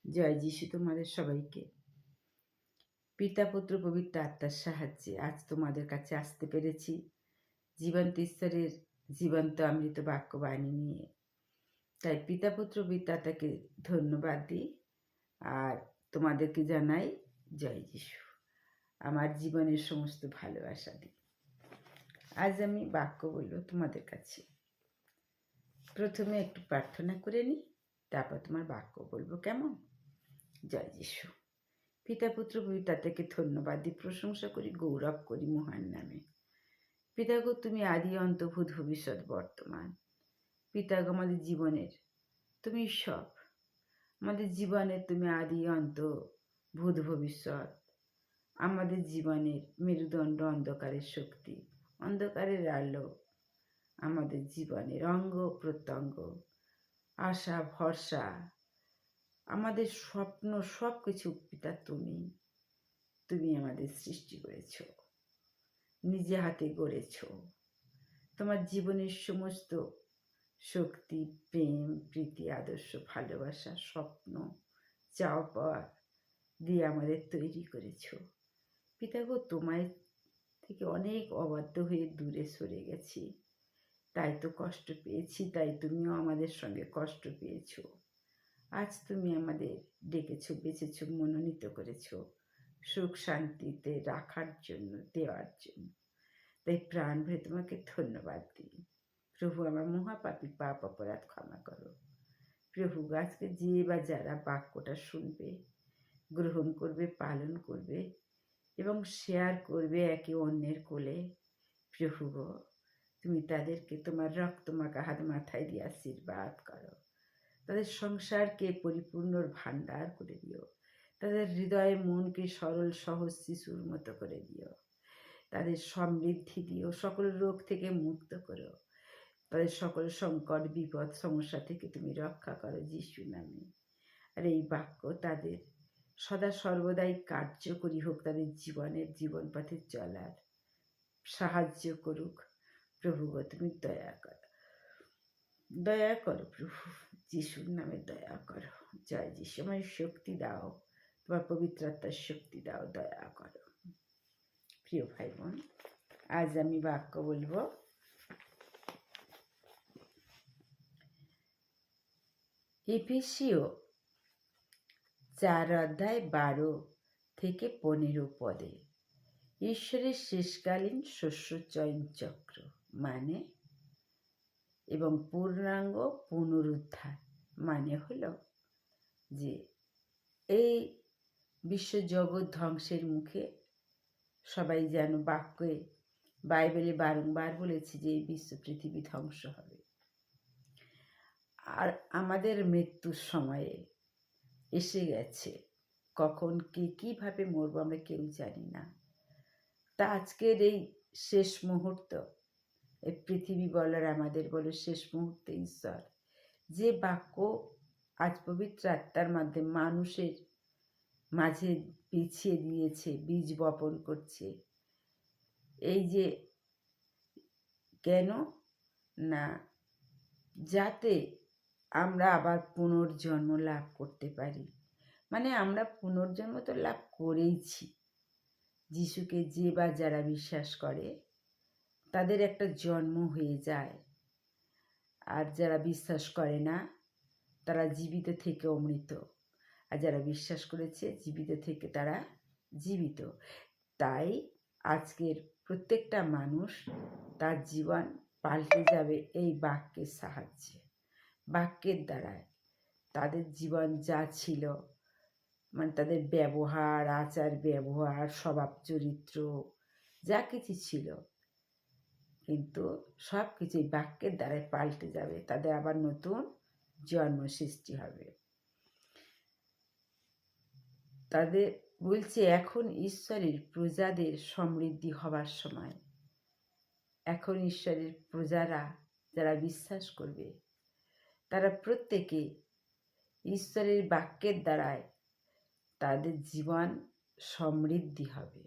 জয় যিশু তোমাদের সবাইকে। পিতা পুত্র পবিত্র আত্মার সাহায্যে আজ তোমাদের কাছে আসতে পেরেছি জীবন্ত ঈশ্বরের জীবন্ত অমৃত বাক্যবাণী নিয়ে। তাই পিতা পুত্র পবিত্র আত্মাকে ধন্যবাদ দিই আর তোমাদেরকে জানাই জয় যিশু। আমার জীবনের সমস্ত ভালোবাসা দিই। আজ আমি বাক্য বলবো তোমাদের কাছে। প্রথমে একটু প্রার্থনা করে নিই, তারপর তোমার বাক্য বলবো, কেমন? জয় যিশু। পিতা পুত্র পবিত্র আত্মাকে ধন্যবাদ দিই, প্রশংসা করি, গৌরব করি মহান নামে। পিতাগো, তুমি আদি অন্ত ভূত ভবিষ্যৎ বর্তমান। পিতাগো, আমাদের জীবনের তুমি সব। আমাদের জীবনের তুমি আদি অন্ত ভূত ভবিষ্যৎ। আমাদের জীবনের মেরুদণ্ড, অন্ধকারের শক্তি, অন্ধকারের আলো, আমাদের জীবনের অঙ্গ প্রত্যঙ্গ, আশা ভরসা, আমাদের স্বপ্ন, সব কিছু পিতা তুমি আমাদের সৃষ্টি করেছ, নিজে হাতে গড়েছ। তোমার জীবনের সমস্ত শক্তি, প্রেম, প্রীতি, আদর্শ, ভালোবাসা, স্বপ্ন, চাওয়া পাওয়া দিয়ে আমাদের তৈরি করেছ। পিতাগো, তোমায় থেকে অনেক অবাধ্য হয়ে দূরে সরে গেছি, তাই তো কষ্ট পেয়েছি, তাই তুমিও আমাদের সঙ্গে কষ্ট পেয়েছ। আজ তুমি আমাদের ডেকেছ, বেছেছ, মনোনীত করেছ সুখ শান্তিতে রাখার জন্য, দেওয়ার জন্য। তাই প্রাণ ভরে তোমাকে ধন্যবাদ দিই। প্রভু, আমার মহাপাপী পাপ অপরাধ ক্ষমা করো। প্রভু, আজকে যে বা যারা বাক্যটা শুনবে, গ্রহণ করবে, পালন করবে এবং শেয়ার করবে একে অন্যের কোলে, প্রভু গো, তুমি তাদেরকে তোমার রক্তমাখা হাত মাথায় দিয়ে আশীর্বাদ করো। তাদের সংসারকে পরিপূর্ণর ভাণ্ডার করে দিও। তাদের হৃদয়ে মনকে সরল সহজ শিশুর মতো করে দিও। তাদের সমৃদ্ধি দিও, সকল রোগ থেকে মুক্ত করো। তাদের সকল সংকট, বিপদ, সমস্যা থেকে তুমি রক্ষা করো যিশু নামে। আর এই বাক্য তাদের সদা সর্বদাই কার্যকরী হোক, তাদের জীবনের জীবন পথে চলার সাহায্য করুক। প্রভু গো, তুমি দয়া করো, দয়া করো প্রভু, যিশুর নামে দয়া করো। জয় যিশু। আমার শক্তি দাও, তোমার পবিত্র আত্মার শক্তি দাও, দয়া করো। প্রিয় ভাই বোন, আজ আমি বাক্য বলবো এফেসীয় 4:12-15 পদে। ঈশ্বরের শেষকালীন শস্য চয়ন চক্র মানে এবং পূর্ণাঙ্গ পুনরুদ্ধার মানে হলো যে এই বিশ্বজগৎ ধ্বংসের মুখে, সবাই যেন বাক্যে বাইবেলে বারংবার বলেছে যে এই বিশ্ব পৃথিবী ধ্বংস হবে। আর আমাদের মৃত্যুর সময়ে এসে গেছে। কখন কিভাবে মরবো আমরা কেউ জানি না। তা আজকের এই শেষ মুহূর্ত, এই পৃথিবী বলার আমাদের বলো শেষ মুহূর্তে ঈশ্বর যে বাক্য আজ পবিত্র আত্মার মাধ্যমে মানুষের মাঝে বিছিয়ে দিয়েছে, বীজ বপন করছে। এই যে কেন না, যাতে আমরা আবার পুনর্জন্ম লাভ করতে পারি। মানে আমরা পুনর্জন্ম তো লাভ করেইছি। যিশুকে যে বা যারা বিশ্বাস করে তাদের একটা জন্ম হয়ে যায়। আর যারা বিশ্বাস করে না তারা জীবিত থেকে অমৃত, আর যারা বিশ্বাস করেছে জীবিত থেকে তারা জীবিত। তাই আজকের প্রত্যেকটা মানুষ তার জীবন পাল্টে যাবে এই বাক্যের সাহায্যে। বাক্যের দ্বারায় তাদের জীবন যা ছিল, মানে তাদের ব্যবহার, আচার ব্যবহার, স্বভাব চরিত্র যা কিছু ছিল, কিন্তু সব কিছুই বাক্যের দ্বারাই পাল্টে যাবে। তাদের আবার নতুন জন্ম সৃষ্টি হবে। তাদের বলছে এখন ঈশ্বরের প্রজাদের সমৃদ্ধি হবার সময়। এখন ঈশ্বরের প্রজারা যারা বিশ্বাস করবে তারা প্রত্যেকে ঈশ্বরের বাক্যের দ্বারায় তাদের জীবন সমৃদ্ধি হবে,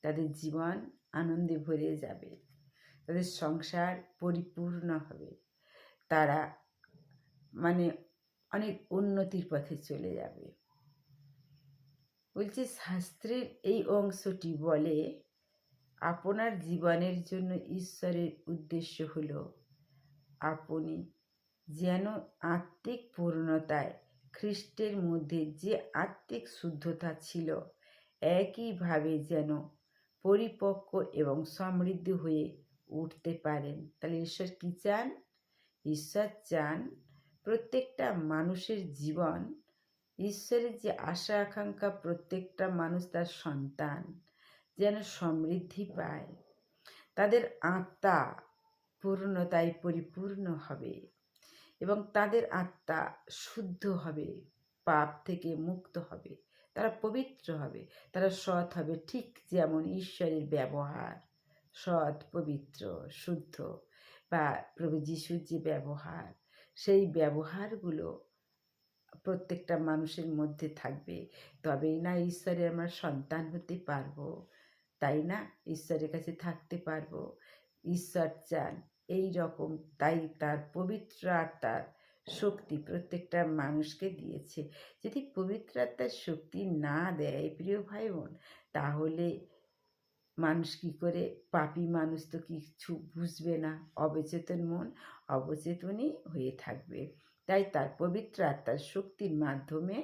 তাদের জীবন আনন্দে ভরে যাবে, তাদের সংসার পরিপূর্ণ হবে। তারা মানে অনেক উন্নতির পথে চলে যাবে। বলছে শাস্ত্রের এই অংশটি বলে আপনার জীবনের জন্য ঈশ্বরের উদ্দেশ্য হলো আপনি যেন আত্মিক পূর্ণতায় খ্রিস্টের মধ্যে যে আত্মিক শুদ্ধতা ছিল একইভাবে যেন পরিপক্ক এবং সমৃদ্ধ হয়ে উঠতে পারেন। তাহলে ঈশ্বর কি চান? ঈশ্বর চান প্রত্যেকটা মানুষের জীবন, ঈশ্বরের যে আশা আকাঙ্ক্ষা প্রত্যেকটা মানুষ তার সন্তান যেন সমৃদ্ধি পায়, তাদের আত্মা পূর্ণতায় পরিপূর্ণ হবে এবং তাদের আত্মা শুদ্ধ হবে, পাপ থেকে মুক্ত হবে, তারা পবিত্র হবে, তারা সৎ হবে, ঠিক যেমন ঈশ্বরের ব্যবহার সৎ, পবিত্র, শুদ্ধ, বা প্রভু যিশুর যে ব্যবহার, সেই ব্যবহারগুলো প্রত্যেকটা মানুষের মধ্যে থাকবে। তবেই না ঈশ্বরের আমরা সন্তান হতে পারবো, তাই না? ঈশ্বরের কাছে থাকতে পারবো। ঈশ্বর চান এই রকম, তাই তার পবিত্র আত্মার শক্তি প্রত্যেকটা মানুষকে দিয়েছে। যদি পবিত্র আত্মার শক্তি না দেয় প্রিয় ভাই বোন, তাহলে মানুষ কি করে? পাপী মানুষ তো কিছু বুঝবে না, অবচেতন মন অবচেতনই হয়ে থাকবে। তাই তার পবিত্র আত্মার শক্তির মাধ্যমে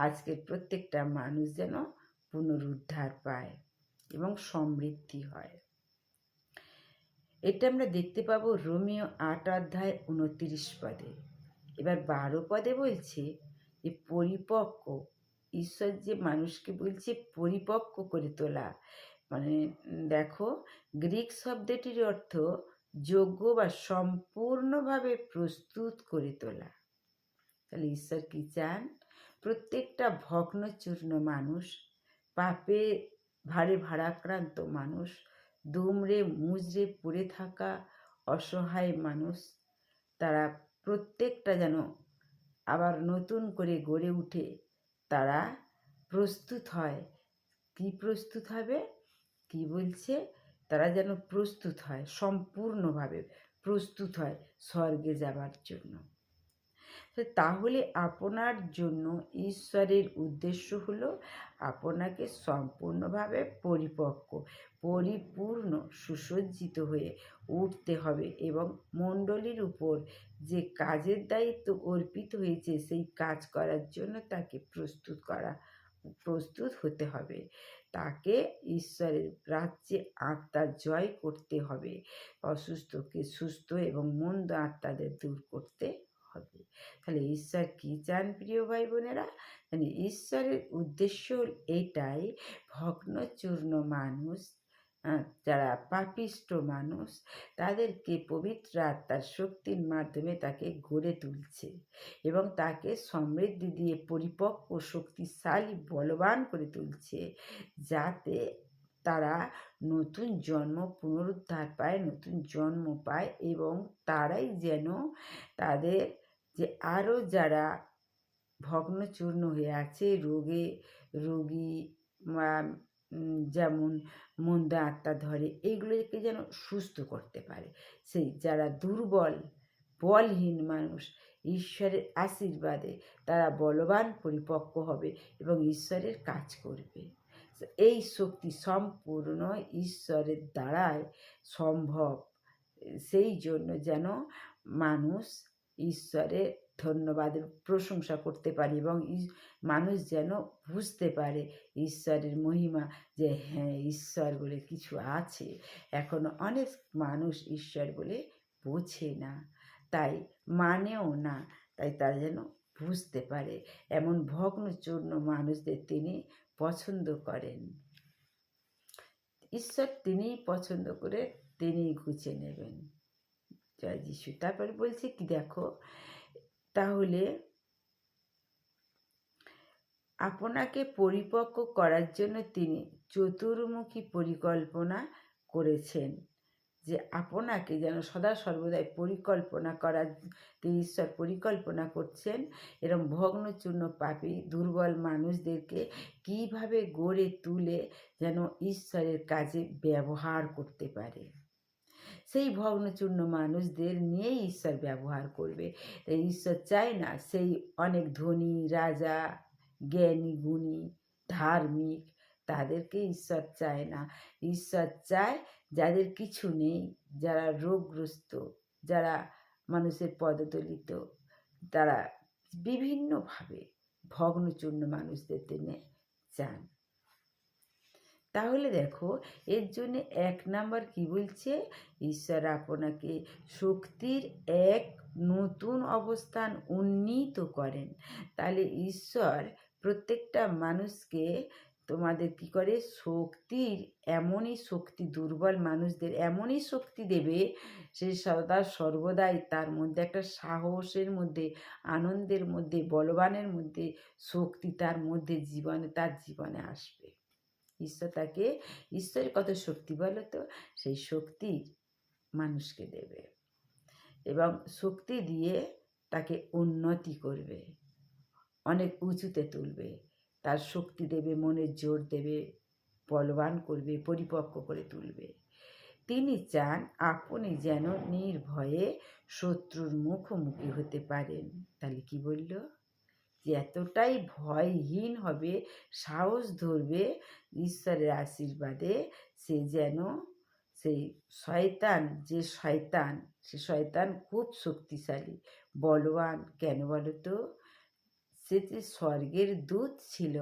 আজকের প্রত্যেকটা মানুষ যেন পুনরুদ্ধার পায় এবং সমৃদ্ধি হয়। এটা আমরা দেখতে পাবো রোমিও 8:29 এবার 12 বলছে যে পরিপক্ক, ঈশ্বর যে মানুষকে বলছে পরিপক্ক করে তোলা। মানে দেখো, গ্রিক শব্দটির অর্থ যোগ্য বা সম্পূর্ণভাবে প্রস্তুত করে তোলা। তাহলে ঈশ্বর কি চান? প্রত্যেকটা ভগ্নচূর্ণ মানুষ, পাপে ভারে ভারাক্রান্ত মানুষ, দুমড়ে মুচড়ে পড়ে থাকা অসহায় মানুষ, তারা প্রত্যেকটা যেন আবার নতুন করে গড়ে উঠে তারা প্রস্তুত হয়। কি প্রস্তুত হবে? কি বলছে? তারা যেন প্রস্তুত হয়, সম্পূর্ণভাবে প্রস্তুত হয় স্বর্গে যাবার জন্য। তাহলে আপনার জন্য ঈশ্বরের উদ্দেশ্য হলো আপনাকে সম্পূর্ণভাবে পরিপক্ক, পরিপূর্ণ, সুসজ্জিত হয়ে উঠতে হবে এবং মণ্ডলীর উপর যে কাজের দায়িত্ব অর্পিত হয়েছে সেই কাজ করার জন্য তাকে প্রস্তুত হতে হবে। তাকে ঈশ্বরের রাজ্যে আত্মা জয় করতে হবে, অসুস্থকে সুস্থ এবং মন্দ আত্মাদের দূর করতে হবে। তাহলে ঈশ্বর কি চান প্রিয় ভাই বোনেরা? মানে ঈশ্বরের উদ্দেশ্য এটাই, ভগ্নচূর্ণ মানুষ, যারা পাপিষ্ট মানুষ, তাদেরকে পবিত্র আত্মার শক্তির মাধ্যমে তাকে গড়ে তুলছে এবং তাকে সমৃদ্ধি দিয়ে পরিপক্ক, শক্তিশালী, বলবান করে তুলছে, যাতে তারা নতুন জন্ম, পুনরুদ্ধার পায়, নতুন জন্ম পায় এবং তারাই যেন তাদের যে আরও যারা ভগ্নচূর্ণ হয়ে আছে, রোগী, যেমন মন্দ আত্মা ধরে, এইগুলোকে যেন সুস্থ করতে পারে। সেই যারা দুর্বল, বলহীন মানুষ, ঈশ্বরের আশীর্বাদে তারা বলবান, পরিপক্ক হবে এবং ঈশ্বরের কাজ করবে। এই শক্তি সম্পূর্ণ ঈশ্বরের দ্বারাই সম্ভব। সেই জন্য যেন মানুষ ঈশ্বরের ধন্যবাদের প্রশংসা করতে পারে এবং মানুষ যেন বুঝতে পারে ঈশ্বরের মহিমা, যে হ্যাঁ, ঈশ্বর বলে কিছু আছে। এখনো অনেক মানুষ ঈশ্বর বলে বোঝে না, তাই মানেও না, তাই তারা যেন বুঝতে পারে। এমন ভগ্নচূর্ণ মানুষদের তিনি পছন্দ করেন। ঈশ্বর তিনিই পছন্দ করে, তিনিই ঘুচে নেবেন। জয় যিশু। তারপরে বলছে কি দেখো, তাহলে আপনাকে পরিপক্ক করার জন্য তিনি চতুর্মুখী পরিকল্পনা করেছেন, যে আপনাকে যেন সদা সর্বদাই পরিকল্পনা করার, তিনি ঈশ্বর পরিকল্পনা করছেন এরকম ভগ্নচূর্ণ, পাপী, দুর্বল মানুষদেরকে কিভাবে গড়ে তুলে যেন ঈশ্বরের কাজে ব্যবহার করতে পারে। সেই ভগ্নচূর্ণ মানুষদের নিয়েই ঈশ্বর ব্যবহার করবে। তাই ঈশ্বর চায় না সেই অনেক ধনী রাজা, জ্ঞানী গুণী, ধার্মিক, তাদেরকে ঈশ্বর চায় না। ঈশ্বর চায় যাদের কিছু নেই, যারা রোগগ্রস্ত, যারা মানুষের পদদলিত, তারা বিভিন্নভাবে ভগ্নচূর্ণ মানুষদের টেনে চান। তাহলে দেখো, এর জন্য 1 নাম্বার কি বলছে? ঈশ্বর আপনাকে শক্তির এক নতুন অবস্থান উন্নীত করেন। তাহলে ঈশ্বর প্রত্যেকটা মানুষকে তোমাদের কি করে? শক্তির এমনই শক্তি, দুর্বল মানুষদের এমনই শক্তি দেবে, সে সদা সর্বদাই তার মধ্যে একটা সাহসের মধ্যে, আনন্দের মধ্যে, বলবানের মধ্যে শক্তি তার মধ্যে তার জীবনে আসবে। ঈশ্বরের কত শক্তি বলো তো? সেই শক্তি মানুষকে দেবে এবং শক্তি দিয়ে তাকে উন্নতি করবে, অনেক উঁচুতে তুলবে, তার শক্তি দেবে, মনের জোর দেবে, বলবান করবে, পরিপক্ক করে তুলবে। তিনি চান আপনি যেন নির্ভয়ে শত্রুর মুখোমুখি হতে পারেন। তাহলে কি বলল? যে এতটাই ভয়হীন হবে, সাহস ধরবে ঈশ্বরের আশীর্বাদে, সে যেন সেই সে শয়তান খুব শক্তিশালী, বলবান। কেন বলো তো? সে যে স্বর্গের দূত ছিল,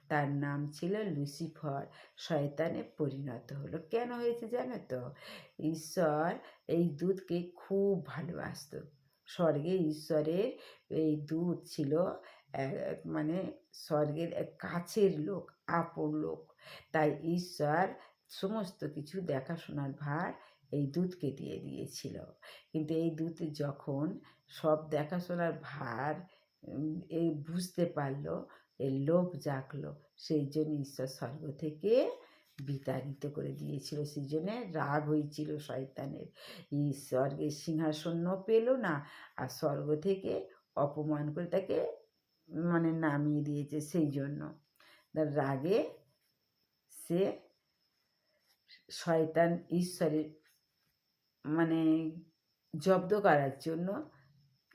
তার নাম ছিল লুসিফার, শয়তানে পরিণত হলো। কেন হয়েছে জানো তো? ঈশ্বর এই দূতকে খুব ভালোবাসত। স্বর্গে ঈশ্বরের এই দূত ছিল মানে স্বর্গের এক কাছের লোক, আপন লোক। তাই ঈশ্বর সমস্ত কিছু দেখাশোনার ভার এই দূতকে দিয়ে দিয়েছিল। কিন্তু এই দূত যখন সব দেখাশোনার ভার এই বুঝতে পারলো, এই লোভ জাগলো, সেই জন্য ঈশ্বর স্বর্গ থেকে বিতাড়িত করে দিয়েছিল। সেই জন্যে রাগ হয়েছিল শয়তানের, স্বর্গের সিংহাসন পেল না, আর স্বর্গ থেকে অপমান করে তাকে নামিয়ে দিয়েছে। সেই জন্য তার রাগে সে শয়তান ঈশ্বরের জব্দ করার জন্য,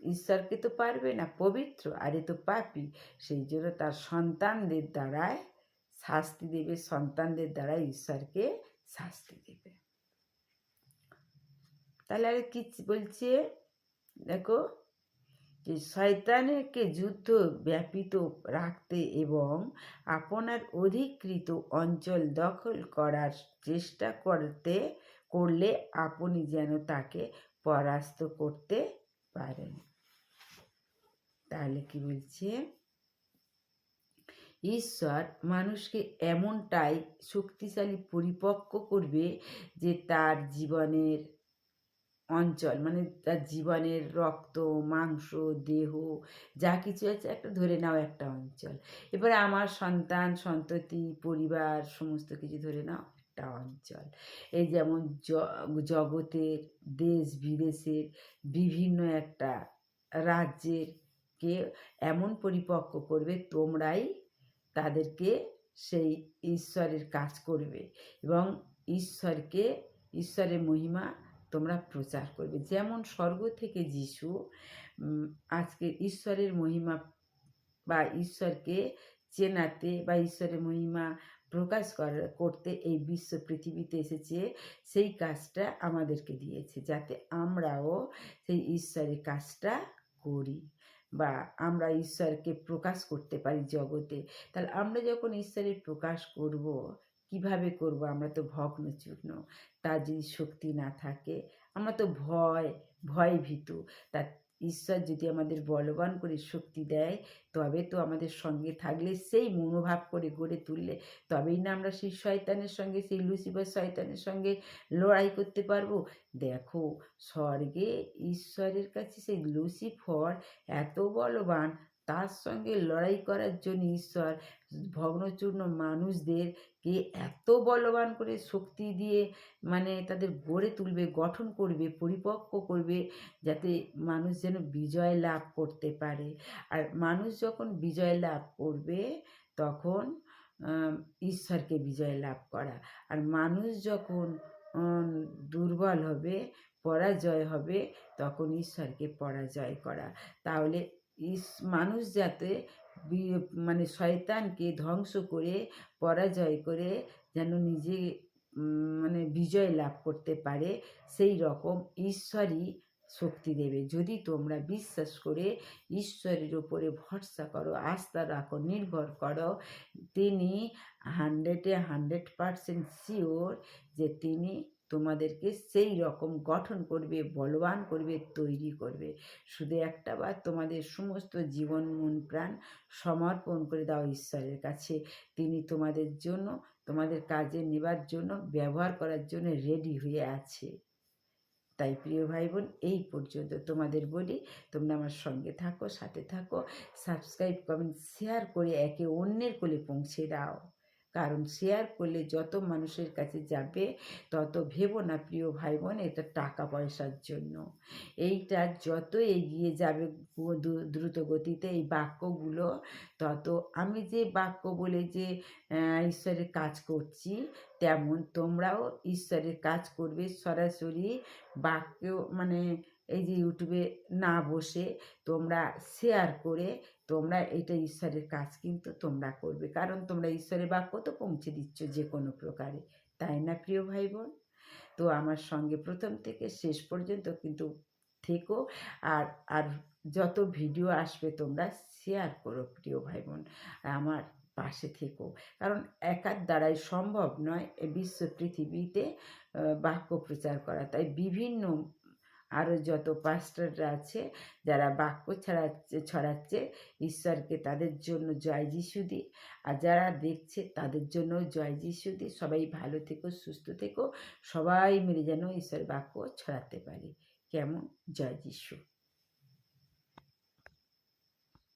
ঈশ্বরকে তো পারবে না, পবিত্র, আর এ তো পাপী, সেই জন্য তার সন্তানদের দ্বারায় শাস্তি দেবে, সন্তানদের দ্বারা ঈশ্বরকে শাস্তি দেবে। তাহলে আর কি বলছে দেখো, যে শয়তানকে যুদ্ধ ব্যাপিত রাখতে এবং আপনার অধিকৃত অঞ্চল দখল করার চেষ্টা করলে আপনি যেন তাকে পরাস্ত করতে পারেন। তাহলে কি বলছে? ঈশ্বর মানুষকে এমনটাই শক্তিশালী পরিপক্ক করবে যে তার জীবনের অঞ্চল, তার জীবনের রক্ত, মাংস, দেহ যা কিছু আছে, একটা ধরে নাও একটা অঞ্চল। এবারে আমার সন্তান, সন্ততি, পরিবার, সমস্ত কিছু ধরে নাও একটা অঞ্চল। এই যেমন জগতের, দেশ বিদেশের বিভিন্ন একটা রাজ্যের কে এমন পরিপক্ক করবে, তোমরাই তাদেরকে সেই ঈশ্বরের কাজ করবে এবং ঈশ্বরের মহিমা তোমরা প্রচার করবে। যেমন স্বর্গ থেকে যিশু আজকে ঈশ্বরের মহিমা বা ঈশ্বরকে চেনাতে বা ঈশ্বরের মহিমা প্রকাশ করতে এই বিশ্ব পৃথিবীতে এসেছে, সেই কাজটা আমাদেরকে দিয়েছে, যাতে আমরাও সেই ঈশ্বরের কাজটা করি বা আমরা ঈশ্বরকে প্রকাশ করতে পারি জগতে। তাহলে আমরা যখন ঈশ্বরের প্রকাশ করব, কিভাবে করব? আমরা তো ভগ্নচূর্ণ, তার যদি শক্তি না থাকে, আমরা তো ভীতু। তা ঈশ্বর যদি আমাদের বলবান করে শক্তি দেয়, তবে তো আমাদের সঙ্গে থাকলে, সেই মনোভাব করে গড়ে তুললে, তবেই না আমরা সেই শয়তানের সঙ্গে, সেই লুসিফার শয়তানের সঙ্গে লড়াই করতে পারবো। দেখো, স্বর্গে ঈশ্বরের কাছে সেই লুসিফার এত বলবান, তার সঙ্গে লড়াই করার জন্য ঈশ্বর ভগ্নচূর্ণ মানুষদেরকে এত বলবান করে শক্তি দিয়ে তাদের গড়ে তুলবে, গঠন করবে, পরিপক্ক করবে, যাতে মানুষ যেন বিজয় লাভ করতে পারে। আর মানুষ যখন বিজয় লাভ করবে, তখন ঈশ্বরকে বিজয় লাভ করা। আর মানুষ যখন দুর্বল হবে, পরাজয় হবে, তখন ঈশ্বরকে পরাজয় করা। তাহলে মানুষ যাতে মানে শয়তানকে ধ্বংস করে পরাজয় করে যেন নিজে মানে বিজয় লাভ করতে পারে, সেই রকম ঈশ্বরই শক্তি দেবে। যদি তোমরা বিশ্বাস করে ঈশ্বরের উপরে ভরসা করো, আস্থা রাখো, নির্ভর করো, তিনি 100% শিওর যে তিনি তোমাদেরকে সেই রকম গঠন করবে, বলবান করবে, তৈরি করবে। শুধু একটা বার তোমাদের সমস্ত জীবন মন প্রাণ সমর্পণ করে দাও ঈশ্বরের কাছে। তিনি তোমাদের জন্য, তোমাদের কাজে নেবার জন্য, ব্যবহার করার জন্য রেডি হয়ে আছে। তাই প্রিয় ভাই বোন, এই পর্যন্ত তোমাদের বলি, তোমরা আমার সঙ্গে থাকো, সাথে থাকো, সাবস্ক্রাইব, কমেন্ট, শেয়ার করে একে অন্যের কোলে পৌঁছে দাও। কারণ শেয়ার করলে যত মানুষের কাছে যাবে, তত ভেবো না প্রিয় ভাই বোন এটা টাকা পয়সার জন্য। এইটা যত এগিয়ে যাবে দ্রুত গতিতে এই বাক্যগুলো, তত আমি যে বাক্য বলে যে ঈশ্বরের কাজ করছি, তেমন তোমরাও ঈশ্বরের কাজ করবে সরাসরি বাক্য, মানে এই যে ইউটিউবে না বসে তোমরা শেয়ার করে তোমরা এটা ঈশ্বরের কাজ কিন্তু তোমরা করবে। কারণ তোমরা ঈশ্বরের বাক্য তো পৌঁছে দিচ্ছ যে কোনো প্রকারে, তাই না প্রিয় ভাই বোন? তো আমার সঙ্গে প্রথম থেকে শেষ পর্যন্ত কিন্তু থেকো। আর আর যত ভিডিও আসবে তোমরা শেয়ার করো প্রিয় ভাই বোন, আমার পাশে থেকো। কারণ একার দ্বারাই সম্ভব নয় বিশ্ব পৃথিবীতে বাক্য প্রচার করা। তাই বিভিন্ন আরও যত পাস্টাররা আছে যারা বাক্য ছড়াচ্ছে, ঈশ্বরকে তাদের জন্য জয় যিশু দিই। আর যারা দেখছে তাদের জন্য জয় যিশু দিই। সবাই ভালো থেকো, সুস্থ থেকো, সবাই মিলে যেন ঈশ্বরের বাক্য ছড়াতে পারি। কেমন? জয় যিশু।